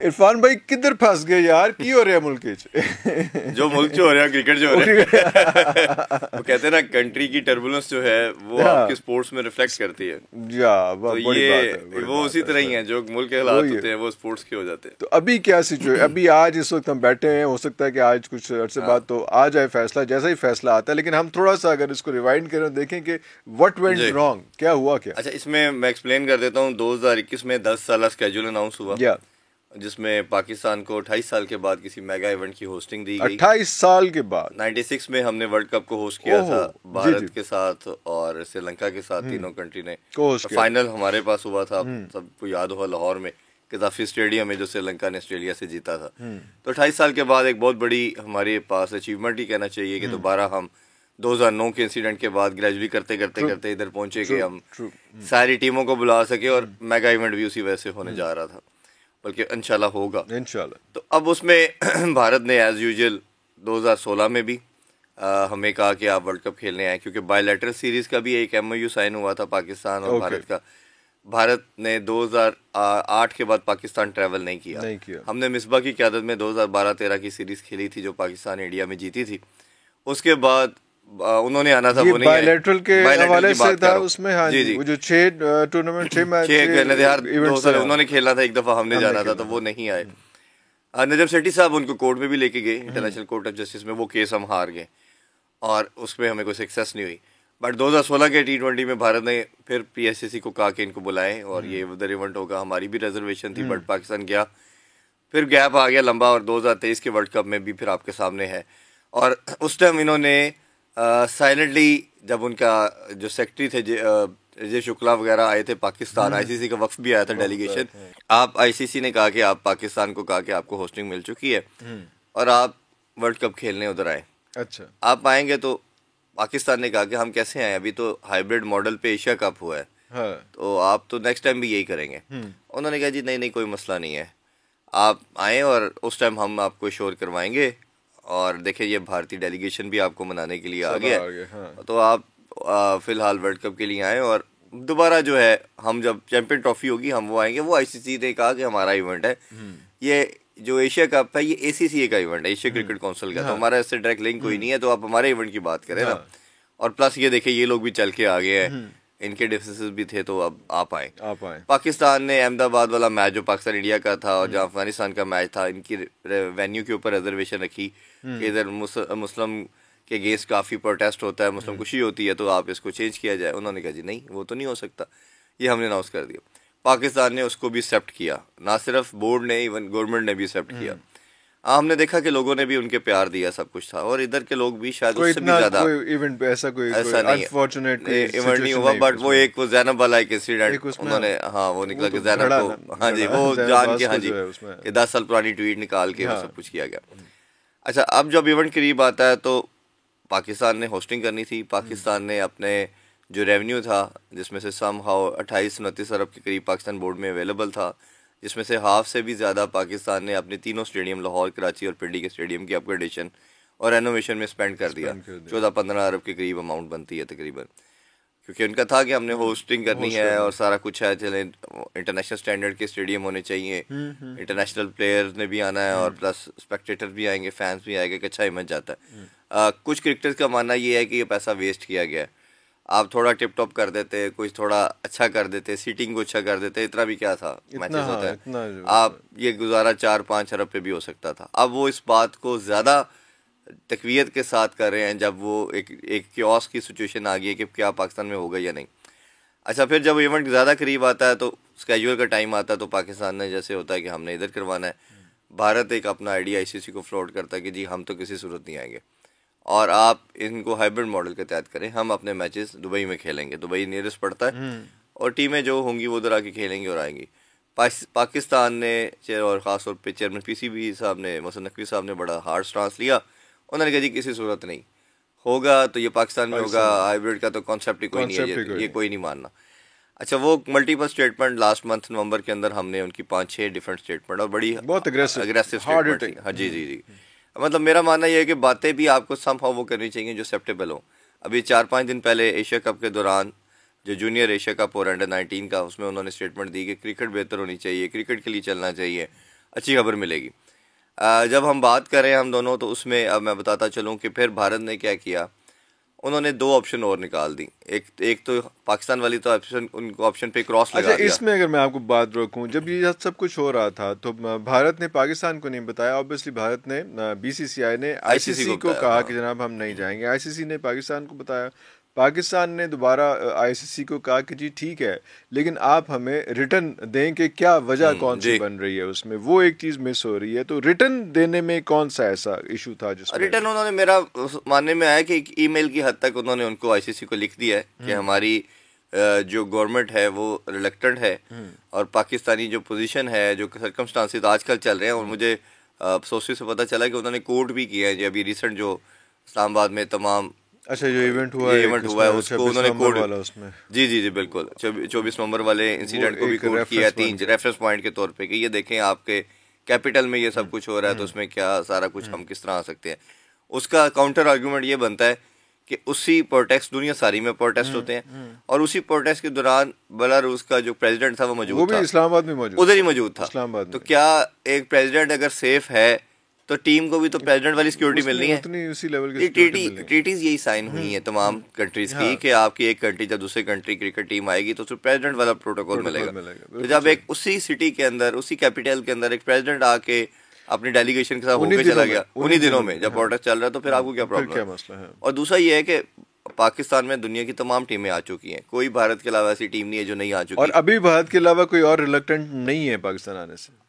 इरफान भाई किधर फंस गए यार, की हो रहा मुल्क जो मुल्क जो हो रहा है, क्रिकेट जो हो रहा है वो कहते हैं ना कंट्री की टर्बुलेंस जो है वो आपके स्पोर्ट्स में रिफ्लेक्ट करती है। तो ये वो उसी तरह ही है, जो मुल्क के हालात होते हैं वो स्पोर्ट्स के हो जाते हैं। तो अभी क्या सिचुएशन, अभी आज इस वक्त हम बैठे हैं, हो सकता है कि आज कुछ अर्से बाद तो आ जाए फैसला, जैसा ही फैसला आता है, लेकिन हम थोड़ा सा अगर इसको रिवाइंड करें देखें कि व्हाट वेंट रॉन्ग, क्या हुआ क्या। अच्छा, इसमें मैं एक्सप्लेन कर देता हूँ। 2021 में 10 साल स्केड्यूल अनाउंस हुआ, जिसमें पाकिस्तान को 28 साल के बाद किसी मेगा इवेंट की होस्टिंग दी गई। 28 साल के बाद 96 में हमने वर्ल्ड कप को होस्ट किया था भारत के साथ और श्रीलंका के साथ, तीनों कंट्री ने। फाइनल हमारे पास हुआ था, सबको याद होगा, लाहौर में कजाफी स्टेडियम में, जो श्रीलंका ने ऑस्ट्रेलिया से जीता था। तो 28 साल के बाद एक बहुत बड़ी हमारे पास अचीवमेंट ही कहना चाहिए कि दोबारा हम 2009 के इंसिडेंट के बाद ग्रेजुअली करते करते इधर पहुंचे कि हम सारी टीमों को बुला सके और मेगा इवेंट भी उसी वजह से होने जा रहा था, बल्कि इंशाल्लाह होगा इंशाल्लाह। तो अब उसमें भारत ने एज यूजुअल 2016 में भी हमें कहा कि आप वर्ल्ड कप खेलने आए, क्योंकि बायलैटरल सीरीज का भी एक MOU साइन हुआ था पाकिस्तान और भारत का। भारत ने 2008 के बाद पाकिस्तान ट्रैवल नहीं किया। हमने मिसबा की क़यादत में 2012-13 की सीरीज खेली थी, जो पाकिस्तान इंडिया में जीती थी। उसके बाद उन्होंने आना था, वो नहीं आए। बायलैटरल के हवाले से था उसमें। हाँ जी, वो जो 6 टूर्नामेंट 6 मैच उन्होंने खेलना था, एक दफा हमने जाना था, तो वो नहीं आए। नजम सेठी साहब उनको कोर्ट में भी लेके गए, इंटरनेशनल कोर्ट ऑफ जस्टिस में, वो केस हम हार गए और उसमें हमें कोई सक्सेस नहीं हुई। बट 2016 के T20 में भारत ने फिर PSCC को कहा कि इनको बुलाएं और ये उधर इवेंट होगा। हमारी भी रिजर्वेशन थी, बट पाकिस्तान गया, फिर गैप आ गया लंबा, और 2023 के वर्ल्ड कप में भी फिर आपके सामने है। और उस टाइम इन्होंने साइलेंटली, जब उनका जो सेक्रेटरी थे अजय शुक्ला वगैरह आए थे पाकिस्तान, ICC का वफ्द भी आया था डेलीगेशन, आप ICC ने कहा कि आप पाकिस्तान को कहा कि आपको होस्टिंग मिल चुकी है और आप वर्ल्ड कप खेलने उधर आए। अच्छा, आप आएंगे? तो पाकिस्तान ने कहा कि हम कैसे आए, अभी तो हाइब्रिड मॉडल पे एशिया कप हुआ है। हाँ। तो आप तो नेक्स्ट टाइम भी यही करेंगे। उन्होंने कहा जी नहीं कोई मसला नहीं है, आप आए और उस टाइम हम आपको श्योर करवाएंगे। और देखिए, ये भारतीय डेलीगेशन भी आपको मनाने के लिए आ गया। हाँ। तो आप फिलहाल वर्ल्ड कप के लिए आए और दोबारा जो है, हम जब चैंपियन ट्रॉफी होगी हम वो आएंगे। वो ICC ने कहा कि हमारा इवेंट है, ये जो एशिया कप है ये ACCA का इवेंट है, एशिया क्रिकेट काउंसिल का। तो हमारा इससे डायरेक्ट लिंक कोई नहीं है, तो आप हमारे इवेंट की बात करें ना। और प्लस ये देखिए, ये लोग भी चल के आ गए हैं, इनके डिफरेंसेस भी थे, तो अब आप आए। पाकिस्तान ने अहमदाबाद वाला मैच जो पाकिस्तान इंडिया का था और जहाँ अफगानिस्तान का मैच था, इनकी वेन्यू के ऊपर रिजर्वेशन रखी कि इधर मुस्लिम के अगेंस्ट काफ़ी प्रोटेस्ट होता है, मुस्लिम खुशी होती है, तो आप इसको चेंज किया जाए। उन्होंने कहा जी नहीं, वो तो नहीं हो सकता, ये हमने अनाउंस कर दिया। पाकिस्तान ने उसको भी एक्सेप्ट किया, ना सिर्फ बोर्ड ने, इवन गवर्नमेंट ने भी एक्सेप्ट किया। हमने देखा कि लोगों ने भी उनके प्यार दिया, सब कुछ था, और इधर के लोग भी शायद उससे भी ज्यादा इवेंट पे ऐसा नहीं अनफॉर्चुनेट इवेंट नहीं हुआ। बट वो एक वो जैनब वाला एक इंसिडेंट उन्होंने, हाँ वो निकला कि जैनब को, हाँ जी, वो जान के, हाँ जी, कि 10 साल पुरानी ट्वीट निकाल के वो सब कुछ किया गया। अच्छा, अब जब इवेंट करीब आता है तो पाकिस्तान ने होस्टिंग करनी थी। पाकिस्तान ने अपने जो रेवेन्यू था, जिसमें से सम हाउ 28-29 अरब के करीब पाकिस्तान बोर्ड में अवेलेबल था, जिसमें से हाफ से भी ज़्यादा पाकिस्तान ने अपने तीनों स्टेडियम, लाहौर, कराची और पिंडी के स्टेडियम की अपग्रेडेशन और रेनोवेशन में स्पेंड कर दिया। 14-15 अरब के करीब अमाउंट बनती है तकरीबन, क्योंकि उनका था कि हमने होस्टिंग करनी है और सारा कुछ है, चले इंटरनेशनल स्टैंडर्ड के स्टेडियम होने चाहिए, इंटरनेशनल प्लेयर्स ने भी आना है और प्लस स्पेक्टेटर भी आएंगे, फैंस भी आएंगे, अच्छा इमेज जाता है। कुछ क्रिकेटर्स का मानना ये है कि ये पैसा वेस्ट किया गया है, आप थोड़ा टिप टॉप कर देते, कुछ थोड़ा अच्छा कर देते, सीटिंग को अच्छा कर देते, इतना भी क्या था, मैचेस होता है, आप ये गुजारा 4-5 अरब पे भी हो सकता था। अब वो इस बात को ज़्यादा तकवीयत के साथ कर रहे हैं जब वो एक क्योस की सिचुएशन आ गई है कि क्या पाकिस्तान में होगा या नहीं। अच्छा, फिर जब इवेंट ज़्यादा करीब आता है तो स्केड्यूल का टाइम आता है, तो पाकिस्तान ने जैसे होता है कि हमने इधर करवाना है, भारत एक अपना आइडिया ICC को फ्लोट करता है कि जी हम तो किसी सूरत नहीं आएंगे और आप इनको हाइब्रिड मॉडल के तहत करें, हम अपने मैचेस दुबई में खेलेंगे, दुबई नियरेस्ट पड़ता है और टीमें जो होंगी वो उधर आके खेलेंगी और आएंगी। पाकिस्तान ने और ख़ास तौर पर चेयरमैन PCB साहब ने, मोहसिन नकवी साहब ने बड़ा हार्ड स्टांस लिया। उन्होंने कहा जी किसी सूरत नहीं होगा, तो ये पाकिस्तान में होगा, हाइब्रिड का तो कॉन्सेप्ट ही कोई नहीं है, ये कोई नहीं मानना। अच्छा, वो मल्टीपल स्टेटमेंट लास्ट मंथ नवंबर के अंदर हमने उनकी 5-6 डिफरेंट स्टेटमेंट और बड़ी बहुत अग्रेसिव स्टेटमेंट थी। हाँ जी जी जी, मतलब मेरा मानना यह है कि बातें भी आपको समहाउ वो करनी चाहिए जो एक्सेप्टेबल हो। अभी 4-5 दिन पहले एशिया कप के दौरान जो जूनियर एशिया कप और अंडर 19 का, उसमें उन्होंने स्टेटमेंट दी कि क्रिकेट बेहतर होनी चाहिए, क्रिकेट के लिए चलना चाहिए। अच्छी खबर मिलेगी। जब हम बात करें हम दोनों, तो उसमें अब मैं बताता चलूँ कि फिर भारत ने क्या किया, उन्होंने 2 ऑप्शन और निकाल दी। एक तो पाकिस्तान वाली तो ऑप्शन, उनको ऑप्शन पे क्रॉस लगा दिया। इसमें अगर मैं आपको बात रोकूं, जब ये सब कुछ हो रहा था तो भारत ने पाकिस्तान को नहीं बताया, ऑब्वियसली भारत ने बीसीसीआई ने आईसीसी को कहा कि जनाब हम नहीं जाएंगे। आईसीसी ने पाकिस्तान को बताया, पाकिस्तान ने दोबारा आईसीसी को कहा कि जी ठीक है, लेकिन आप हमें रिटर्न दें कि क्या वजह कौन सी बन रही है उसमें, वो एक चीज मिस हो रही है। तो रिटर्न देने में कौन सा ऐसा इशू था जिसमें रिटर्न उन्होंने, मेरा मानने में आया कि ईमेल की हद तक उन्होंने उनको आईसीसी को लिख दिया है कि हमारी जो गवर्नमेंट है वो रिलक्टेंट है, और पाकिस्तानी जो पोजीशन है, जो सर्कमस्टांसेस आजकल चल रहे हैं, और मुझे सोर्सेस से पता चला कि उन्होंने कोर्ट भी किया है। अभी रिसेंट जो इस्लामाबाद में तमाम जो इवेंट हुआ है उसको उन्होंने कोर्ट, जी जी जी बिल्कुल, 24 नवंबर वाले इंसिडेंट को भी कोर्ट किया 3 रेफरेंस पॉइंट के तौर पे कि ये देखें आपके कैपिटल में ये सब कुछ हो रहा है, तो उसमें क्या सारा कुछ हम किस तरह आ सकते हैं। उसका काउंटर आर्गूमेंट ये बनता है कि उसी प्रोटेस्ट, दुनिया सारी में प्रोटेस्ट होते हैं, और उसी प्रोटेस्ट के दौरान बेलारूस का जो प्रेसिडेंट था वो मौजूद था, इस्लामाबाद में मौजूद, उधर ही मौजूद था। तो क्या एक प्रेसिडेंट अगर सेफ है तो टीम को भी तो प्रेसिडेंट वाली सिक्योरिटी मिलनी है। उसी लेवल की ट्रीटीज यही साइन हुई है तमाम कंट्रीज की कि आपकी एक कंट्री जब दूसरे कंट्री क्रिकेट टीम आएगी तो उसको प्रेसिडेंट वाला प्रोटोकॉल मिलेगा। तो जब एक उसी सिटी के अंदर, उसी कैपिटल के अंदर एक प्रेसिडेंट आके अपनी डेलीगेशन के साथ होके चला गया उन्हीं दिनों में जब प्रोटेस्ट चल रहा है, तो फिर आपको क्या प्रॉब्लम है। और दूसरा ये है कि पाकिस्तान में दुनिया की तमाम टीमें आ चुकी हैं, कोई भारत के अलावा ऐसी टीम नहीं है जो नहीं आ चुकी, और अभी भारत के अलावा कोई और रिलक्टेंट नहीं है पाकिस्तान आने से।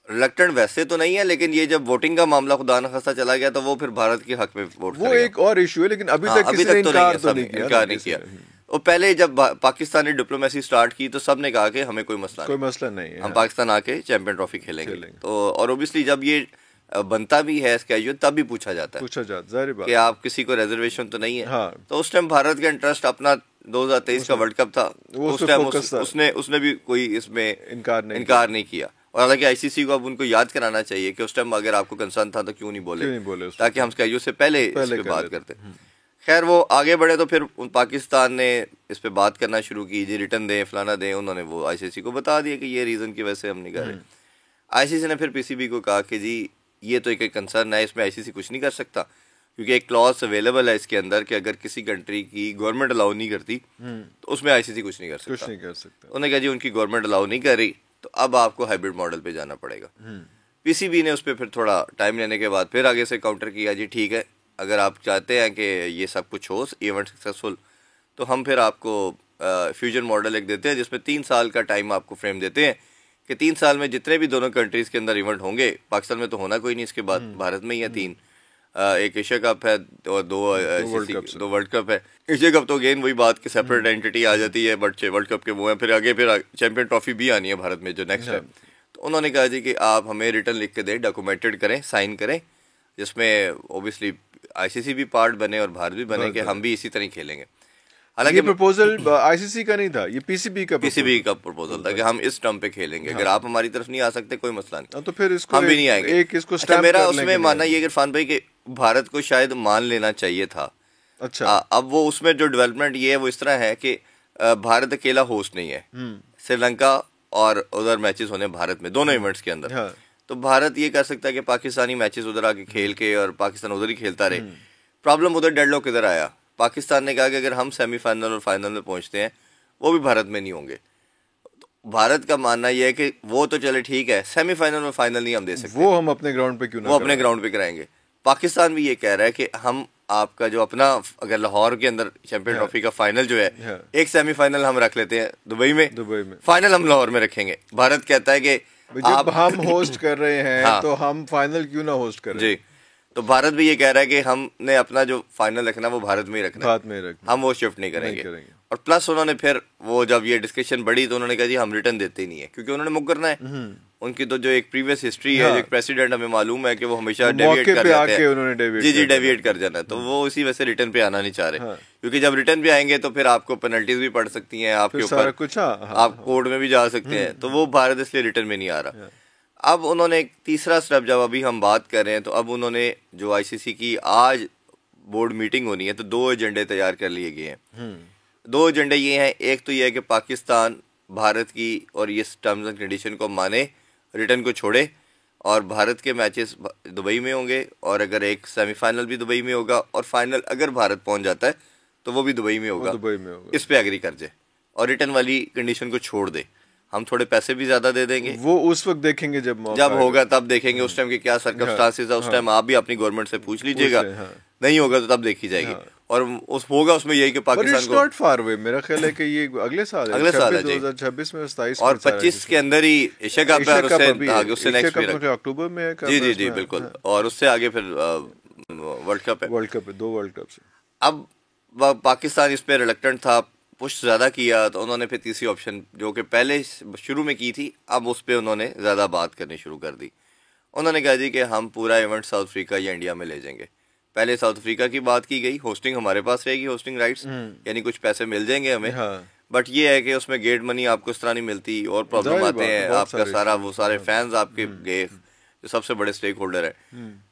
रिलक्टेंट वैसे तो नहीं है, लेकिन ये जब वोटिंग का मामला खुदा न खास्ता चला गया तो वो फिर भारत के हक में वोट वो एक और इशू है, लेकिन अभी तक किसी ने इनकार नहीं किया। और पहले जब पाकिस्तान ने डिप्लोमेसी स्टार्ट की तो सब ने कहा कि हमें कोई मसला नहीं है, हम पाकिस्तान आके चैंपियन ट्रॉफी खेलेंगे। तो और ओबियसली जब ये बनता भी है स्केड्यूल तब भी पूछा जाता है कि आप किसी को रिजर्वेशन तो नहीं है। तो उस टाइम भारत का इंटरेस्ट अपना 2023 का वर्ल्ड कप था, उस टाइम उसने भी कोई इसमें इनकार नहीं किया। और हालांकि आईसीसी को अब उनको याद कराना चाहिए कि उस टाइम अगर आपको कंसर्न था तो क्यों नहीं बोले ताकि हम स्केड्यूल से पहले इस पे बात करते। खैर वो आगे बढ़े तो फिर पाकिस्तान ने इस पे बात करना शुरू की, जी रिटर्न दें, फलाना दें। उन्होंने वो आईसीसी को बता दिया कि ये रीज़न की वजह से हम नहीं कर रहे। आईसीसी ने फिर पीसीबी को कहा कि जी ये तो एक कंसर्न है, इसमें आईसीसी कुछ नहीं कर सकता, क्योंकि एक क्लॉज अवेलेबल है इसके अंदर कि अगर किसी कंट्री की गवर्नमेंट अलाउ नहीं करती तो उसमें आईसीसी कुछ नहीं कर सकता। उन्होंने कहा जी उनकी गवर्नमेंट अलाउ नहीं कर रही तो अब आपको हाइब्रिड मॉडल पे जाना पड़ेगा। पीसीबी ने उस पर फिर थोड़ा टाइम लेने के बाद फिर आगे से काउंटर किया, जी ठीक है अगर आप चाहते हैं कि ये सब कुछ हो, इवेंट सक्सेसफुल, तो हम फिर आपको फ्यूजन मॉडल एक देते हैं जिसमें 3 साल का टाइम आपको फ्रेम देते हैं कि 3 साल में जितने भी दोनों कंट्रीज़ के अंदर इवेंट होंगे, पाकिस्तान में तो होना कोई नहीं, इसके बाद भारत में ही है 3, एक एशिया कप है और 2 वर्ल्ड कप है। एशिया कप तो अगेन वही बात कि सेपरेट एंटिटी आ जाती है, बट वर्ल्ड कप के वो हैं, फिर आगे फिर चैंपियन ट्रॉफी भी आनी है भारत में जो नेक्स्ट है। तो उन्होंने कहा जी कि आप हमें रिटर्न लिख के दें, डॉक्यूमेंटेड करें, साइन करें, जिसमें ओबियसली आईसीसी भी पार्ट बने और भारत भी बने कि हम भी इसी तरह खेलेंगे। हालांकि प्रपोजल आईसीसी का नहीं था, ये पीसीबी का प्रपोजल था कि हम इस टर्म पे खेलेंगे। अगर आप हमारी तरफ नहीं आ सकते कोई मसला नहीं, तो फिर इसको हम भी नहीं आएंगे। अच्छा, मेरा उसमें मानना ये इरफान भाई कि भारत को शायद मान लेना चाहिए था। अच्छा, अब वो उसमें जो डेवलपमेंट ये है वो इस तरह है कि भारत अकेला होस्ट नहीं है, श्रीलंका और उधर मैचेस होने भारत में दोनों इवेंट्स के अंदर। तो भारत ये कर सकता है कि पाकिस्तानी मैचेस उधर आके खेल के और पाकिस्तान उधर ही खेलता रहे। प्रॉब्लम उधर डेडलॉक किधर आया, पाकिस्तान ने कहा कि अगर हम सेमीफाइनल और फाइनल में पहुंचते हैं वो भी भारत में नहीं होंगे। तो भारत का मानना यह है कि वो तो चले ठीक है, सेमीफाइनल और फाइनल नहीं हम दे सकते, वो हम अपने ग्राउंड पे क्यों ना, वो अपने ग्राउंड पे कराएंगे। पाकिस्तान भी ये कह रहा है कि हम आपका जो अपना, अगर लाहौर के अंदर चैंपियन ट्रॉफी का फाइनल जो है, एक सेमीफाइनल हम रख लेते हैं दुबई में, फाइनल हम लाहौर में रखेंगे। भारत कहता है कि जब हम होस्ट कर रहे हैं तो हम फाइनल क्यों ना होस्ट करें। जी, तो भारत भी ये कह रहा है कि हमने अपना जो फाइनल रखना वो भारत में ही रखना, हम वो शिफ्ट नहीं करेंगे। और प्लस उन्होंने फिर वो जब ये डिस्कशन बढ़ी तो उन्होंने कहा जी हम रिटर्न देते ही नहीं है, क्योंकि उन्होंने मुक करना है। उनकी तो जो एक प्रीवियस हिस्ट्री है, जो एक प्रेसिडेंट हमें मालूम है कि वो हमेशा डेविएट कर जाते हैं, जी डेविएट कर जाना है, तो वो इसी वजह से रिटर्न पे आना नहीं चाह रहे। क्योंकि जब रिटर्न पे आएंगे तो फिर आपको पेनल्टीज भी पड़ सकती हैं आपके ऊपर, कुछ आप कोर्ट में भी जा सकते हैं, तो वो भारत इसलिए रिटर्न में नहीं आ रहा। अब उन्होंने एक तीसरा स्टेप, जब अभी हम बात कर रहे हैं, तो अब उन्होंने जो आईसीसी की आज बोर्ड मीटिंग होनी है तो 2 एजेंडे तैयार कर लिए गए हैं। 2 एजेंडे ये हैं, एक तो ये है कि पाकिस्तान भारत की और ये टर्म्स एंड कंडीशन को माने, रिटर्न को छोड़े, और भारत के मैचेस दुबई में होंगे, और अगर एक सेमीफाइनल भी दुबई में होगा, और फाइनल अगर भारत पहुंच जाता है तो वो भी दुबई में होगा। इस पे एग्री कर जाए और रिटर्न वाली कंडीशन को छोड़ दे, हम थोड़े पैसे भी ज्यादा दे देंगे। वो उस वक्त देखेंगे जब होगा तब देखेंगे, उस टाइम के क्या सर्कमस्टांसेस है, उस टाइम आप भी अपनी गवर्नमेंट से पूछ लीजिएगा। नहीं होगा तो तब देखी जाएगी। और उस होगा उसमें यही कि पाकिस्तान को नॉट फार अवे, मेरा ख्याल है कि ये अगले साल है 2026 में 27 और 25 के अंदर ही एशिया कप है, उससे नेक्स्ट ईयर अक्टूबर में है। जी बिल्कुल, और उससे आगे फिर वर्ल्ड कप है। 2 वर्ल्ड कप से अब पाकिस्तान इस पे रिलक्टेंट था, पुश ज़्यादा किया, तो उन्होंने फिर तीसरी ऑप्शन जो कि पहले शुरू में की थी, अब उस पर उन्होंने ज़्यादा बात करनी शुरू कर दी। उन्होंने कहा जी कि हम पूरा इवेंट साउथ अफ्रीका या इंडिया में ले जाएंगे। पहले साउथ अफ्रीका की बात की गई, होस्टिंग हमारे पास रहेगी, होस्टिंग राइट्स, यानी कुछ पैसे मिल जाएंगे हमें। बट ये है कि उसमें गेट मनी आपको इस तरह नहीं मिलती, और प्रॉब्लम आते हैं, आपका सारा वो सारे फैंस आपके गए जो सबसे बड़े स्टेक होल्डर है।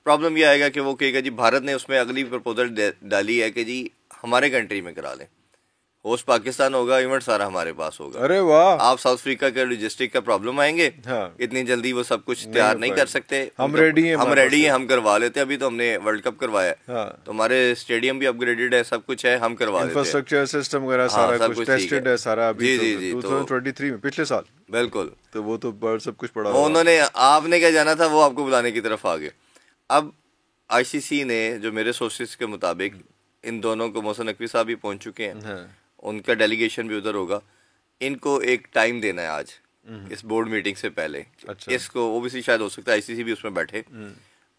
प्रॉब्लम ये आएगा कि वो कहेगा जी, भारत ने उसमें अगली प्रपोजल डाली है कि जी हमारे कंट्री में करा लें, होस्ट पाकिस्तान होगा, इवेंट सारा हमारे पास होगा। अरे वाह, आप साउथ अफ्रीका के लॉजिस्टिक का प्रॉब्लम आएंगे। इतनी जल्दी वो सब कुछ तैयार नहीं कर सकते। हम रेडी हैं, हम करवा लेते हैं। अभी तो हमने वर्ल्ड कप करवाया, तो हमारे स्टेडियम भी अपग्रेडेड है, सब कुछ है, हम करवा लेते हैं। इंफ्रास्ट्रक्चर सिस्टम वगैरह सारा कुछ टेस्टेड है सारा अभी। जी 2023 में, पिछले साल। बिल्कुल, तो वो तो सब कुछ पड़ा। उन्होंने आपने क्या जाना था, वो आपको बुलाने की तरफ आ गए। अब ICC ने, जो मेरे सोर्सेज के मुताबिक, इन दोनों को, मोहसिन नकवी साहब भी पहुंच चुके हैं, उनका डेलीगेशन भी उधर होगा, इनको एक टाइम देना है आज इस बोर्ड मीटिंग से पहले। इसको ओबीसी शायद हो सकता है ICC भी उसमें बैठे,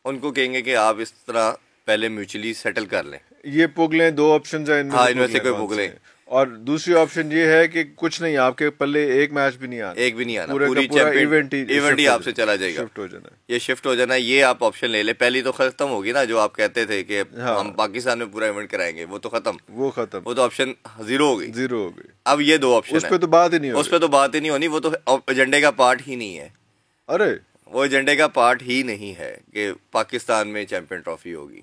उनको कहेंगे कि आप इस तरह पहले म्यूचुअली सेटल कर लें, ये पुगलें, 2 ऑप्शन है इनमें से कोई पुगलें। और दूसरी ऑप्शन ये है कि कुछ नहीं, आपके पल्ले एक मैच भी नहीं आना, पूरी इवेंट ही आपसे चला जाएगा, शिफ्ट हो जाना, ये शिफ्ट हो जाना। ये आप ऑप्शन ले ले। पहली तो खत्म होगी ना, जो आप कहते थे कि हम पाकिस्तान में पूरा इवेंट कराएंगे, वो तो खत्म, वो तो ऑप्शन जीरो हो गई। अब ये 2 ऑप्शन, उस पे तो बात ही नहीं होनी, वो तो एजेंडे का पार्ट ही नहीं है। अरे वो एजेंडे का पार्ट ही नहीं है कि पाकिस्तान में चैंपियन ट्रॉफी होगी।